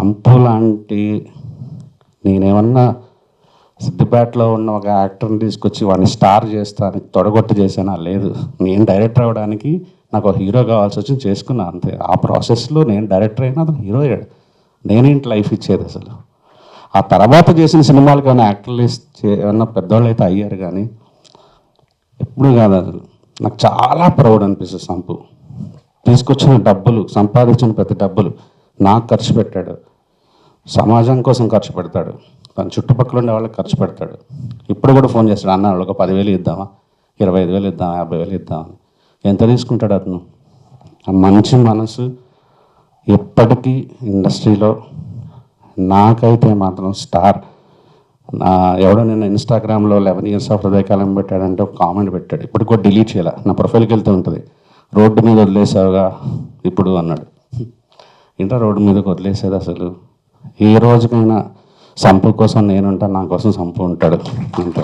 Sump లాంటి నేనేమన్నా సిద్దిపేటలో ఉన్న ఒక యాక్టర్ని తీసుకొచ్చి వాడిని స్టార్ చేస్తాను తొడగొట్టు చేశానా? లేదు. నేను డైరెక్టర్ అవ్వడానికి నాకు ఒక హీరో కావాల్సి వచ్చి చేసుకున్నా అంతే. ఆ ప్రాసెస్లో నేను డైరెక్టర్ అయినా అతను హీరో అయ్యాడు. నేనేంటి లైఫ్ ఇచ్చేది అసలు? ఆ తర్వాత చేసిన సినిమాలకు ఏమైనా యాక్టర్లు ఏమన్నా పెద్దవాళ్ళు అయితే అయ్యారు, కానీ ఎప్పుడు కాదు. అసలు నాకు చాలా ప్రౌడ్ అనిపిస్తుంది. సంపు తీసుకొచ్చిన డబ్బులు, సంపాదించిన ప్రతి డబ్బులు నాకు ఖర్చు పెట్టాడు, సమాజం కోసం ఖర్చు పెడతాడు, తన చుట్టుపక్కల ఉండే వాళ్ళకి ఖర్చు పెడతాడు. ఇప్పుడు కూడా ఫోన్ చేస్తాడు, అన్న వాళ్ళకి 10,000 ఇద్దామా, 25,000 ఇద్దామా, 50,000 ఇద్దామా? ఎంత తీసుకుంటాడు అతను? ఆ మంచి మనసు ఎప్పటికీ ఇండస్ట్రీలో నాకైతే మాత్రం స్టార్. ఎవడో నిన్న ఇన్స్టాగ్రామ్లో 11 years ఆఫ్ హృదయకాలం పెట్టాడంటే ఒక కామెంట్ పెట్టాడు, ఇప్పుడు కూడా డిలీట్ చేయాలి, నా ప్రొఫైల్కి వెళ్తూ ఉంటుంది. రోడ్డు మీద వదిలేసావుగా ఇప్పుడు అన్నాడు. ఏంటో రోడ్డు మీదకి వదిలేసేది అసలు? ఏ రోజుకైనా సంపు కోసం నేనుంటా, నా కోసం సంపు ఉంటాడు అంతే.